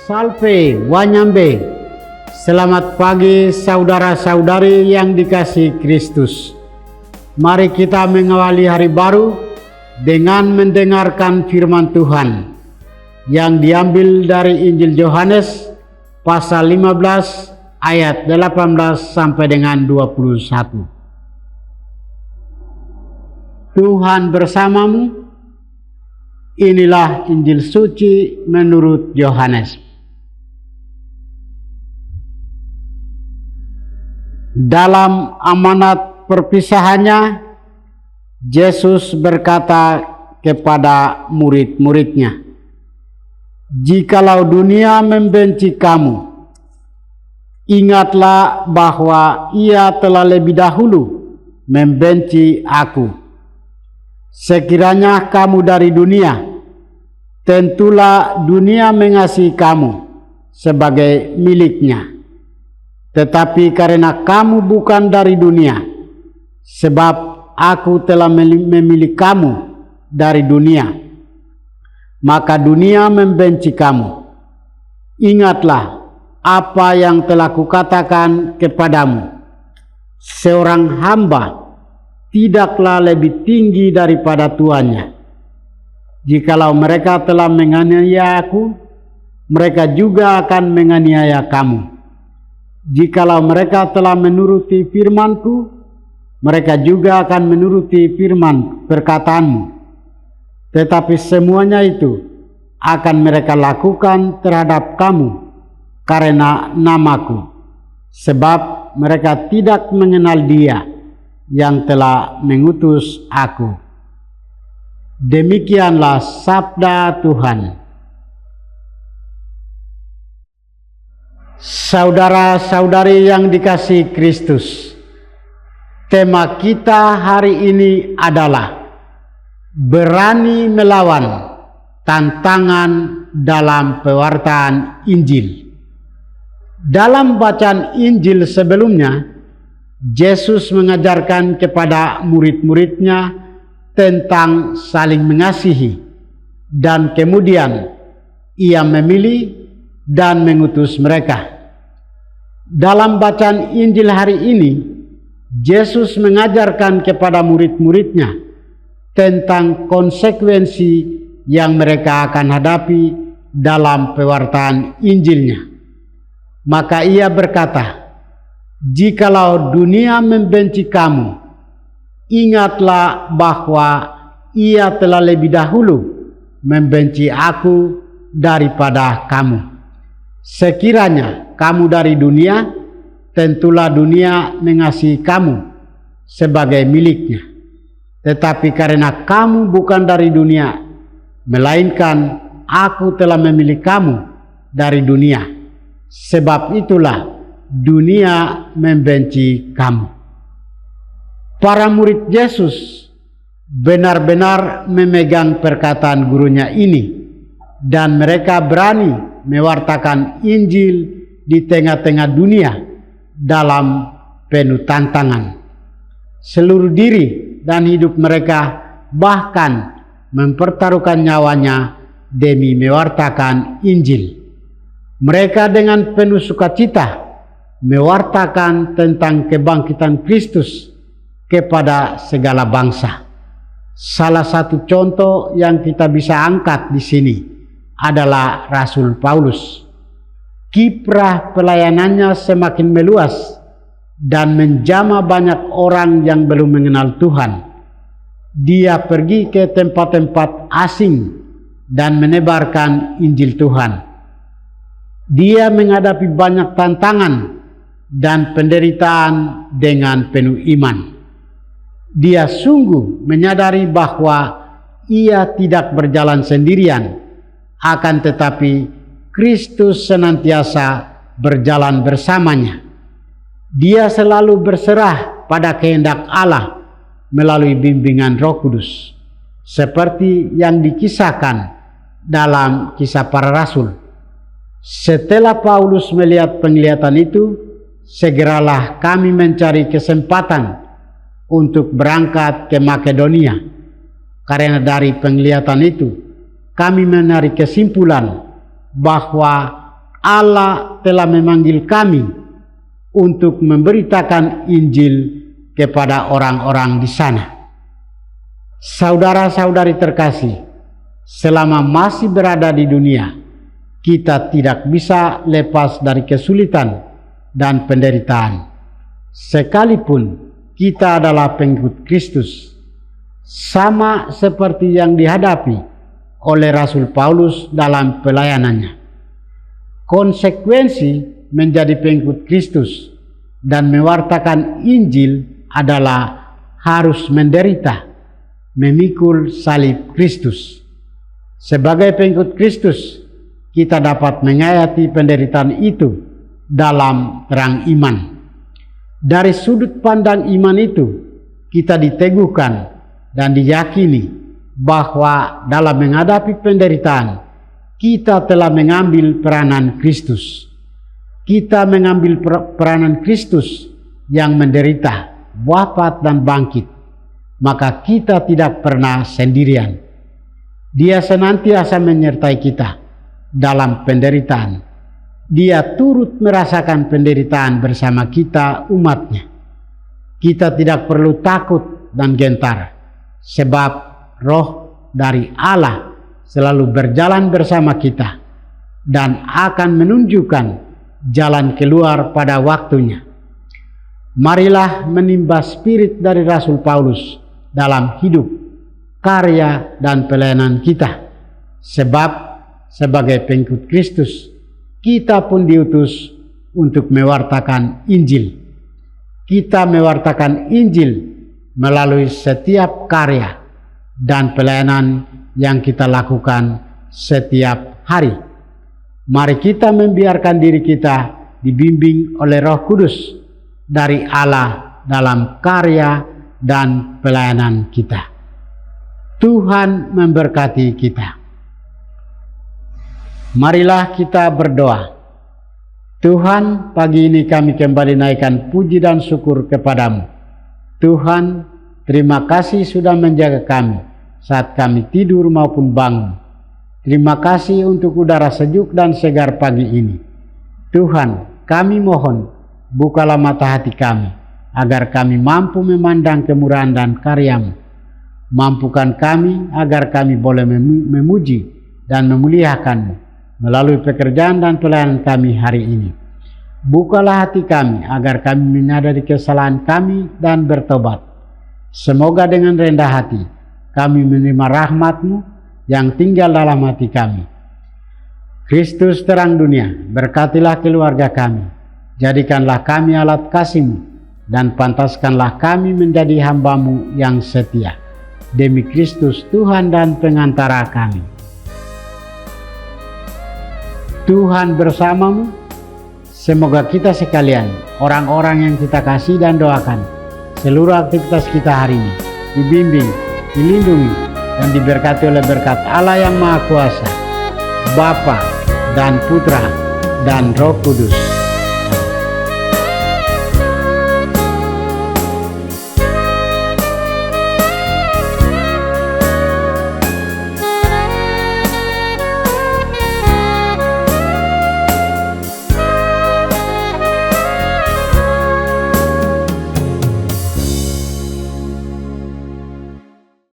Salve Wanyambe. Selamat pagi saudara-saudari yang dikasihi Kristus. Mari kita mengawali hari baru dengan mendengarkan firman Tuhan yang diambil dari Injil Yohanes pasal 15 ayat 18 sampai dengan 21. Tuhan bersamamu. Inilah Injil suci menurut Yohanes. Dalam amanat perpisahannya, Yesus berkata kepada murid-muridnya, "Jikalau dunia membenci kamu, ingatlah bahwa ia telah lebih dahulu membenci aku. Sekiranya kamu dari dunia, tentulah dunia mengasihi kamu sebagai miliknya. Tetapi karena kamu bukan dari dunia, sebab aku telah memilih kamu dari dunia, maka dunia membenci kamu. Ingatlah apa yang telah kukatakan kepadamu, seorang hamba tidaklah lebih tinggi daripada tuannya. Jikalau mereka telah menganiaya aku, mereka juga akan menganiaya kamu. Jikalau mereka telah menuruti firman-Ku, mereka juga akan menuruti firman perkataanmu. Tetapi semuanya itu akan mereka lakukan terhadap kamu karena namaku, sebab mereka tidak mengenal Dia yang telah mengutus aku." Demikianlah sabda Tuhan. Saudara-saudari yang dikasihi Kristus, tema kita hari ini adalah berani melawan tantangan dalam pewartaan Injil. Dalam bacaan Injil sebelumnya, Yesus mengajarkan kepada murid-muridnya tentang saling mengasihi, dan kemudian Ia memilih dan mengutus mereka. Dalam bacaan Injil hari ini, Yesus mengajarkan kepada murid-muridnya tentang konsekuensi yang mereka akan hadapi dalam pewartaan Injilnya. Maka Ia berkata, "Jikalau dunia membenci kamu, ingatlah bahwa ia telah lebih dahulu membenci aku daripada kamu. Sekiranya kamu dari dunia, tentulah dunia mengasihi kamu sebagai miliknya. Tetapi karena kamu bukan dari dunia, melainkan aku telah memilih kamu dari dunia, sebab itulah dunia membenci kamu." Para murid Yesus benar-benar memegang perkataan gurunya ini, dan mereka berani mewartakan Injil di tengah-tengah dunia dalam penuh tantangan. Seluruh diri dan hidup mereka bahkan mempertaruhkan nyawanya demi mewartakan Injil. Mereka dengan penuh sukacita mewartakan tentang kebangkitan Kristus kepada segala bangsa. Salah satu contoh yang kita bisa angkat di sini adalah Rasul Paulus. Kiprah pelayanannya semakin meluas dan menjamah banyak orang yang belum mengenal Tuhan. Dia pergi ke tempat-tempat asing dan menebarkan Injil Tuhan. Dia menghadapi banyak tantangan dan penderitaan dengan penuh iman. Dia sungguh menyadari bahwa ia tidak berjalan sendirian, akan tetapi Kristus senantiasa berjalan bersamanya. Dia selalu berserah pada kehendak Allah melalui bimbingan Roh Kudus, seperti yang dikisahkan dalam Kisah Para Rasul. Setelah Paulus melihat penglihatan itu, segeralah kami mencari kesempatan untuk berangkat ke Makedonia. Karena dari penglihatan itu, kami menarik kesimpulan bahwa Allah telah memanggil kami untuk memberitakan Injil kepada orang-orang di sana. Saudara-saudari terkasih, selama masih berada di dunia, kita tidak bisa lepas dari kesulitan dan penderitaan. Sekalipun kita adalah pengikut Kristus, sama seperti yang dihadapi oleh Rasul Paulus dalam pelayanannya. Konsekuensi menjadi pengikut Kristus dan mewartakan Injil adalah harus menderita, memikul salib Kristus. Sebagai pengikut Kristus, kita dapat menghayati penderitaan itu dalam terang iman. Dari sudut pandang iman itu, kita diteguhkan dan diyakini bahwa dalam menghadapi penderitaan, kita telah mengambil peranan Kristus. Kita mengambil peranan Kristus yang menderita, wafat dan bangkit. Maka kita tidak pernah sendirian. Dia senantiasa menyertai kita dalam penderitaan. Dia turut merasakan penderitaan bersama kita umatnya. Kita tidak perlu takut dan gentar, sebab Roh dari Allah selalu berjalan bersama kita dan akan menunjukkan jalan keluar pada waktunya. Marilah menimba spirit dari Rasul Paulus dalam hidup, karya, dan pelayanan kita. Sebab sebagai pengikut Kristus, kita pun diutus untuk mewartakan Injil. Kita mewartakan Injil melalui setiap karya dan pelayanan yang kita lakukan setiap hari. Mari kita membiarkan diri kita dibimbing oleh Roh Kudus dari Allah dalam karya dan pelayanan kita. Tuhan memberkati kita. Marilah kita berdoa. Tuhan, pagi ini kami kembali naikkan puji dan syukur kepadamu. Tuhan, terima kasih sudah menjaga kami saat kami tidur maupun bangun. Terima kasih untuk udara sejuk dan segar pagi ini. Tuhan, kami mohon, bukalah mata hati kami, agar kami mampu memandang kemurahan dan karya-Mu. Mampukan kami agar kami boleh memuji dan memuliakan-Mu melalui pekerjaan dan pelayanan kami hari ini. Bukalah hati kami agar kami menyadari kesalahan kami dan bertobat. Semoga dengan rendah hati kami menerima rahmat-Mu yang tinggal dalam hati kami. Kristus terang dunia, berkatilah keluarga kami. Jadikanlah kami alat kasih-Mu dan pantaskanlah kami menjadi hamba-Mu yang setia. Demi Kristus Tuhan dan pengantara kami. Tuhan bersamamu. Semoga kita sekalian, orang-orang yang kita kasih dan doakan, seluruh aktivitas kita hari ini dibimbing, dilindungi, dan diberkati oleh berkat Allah yang Maha Kuasa, Bapa dan Putra dan Roh Kudus.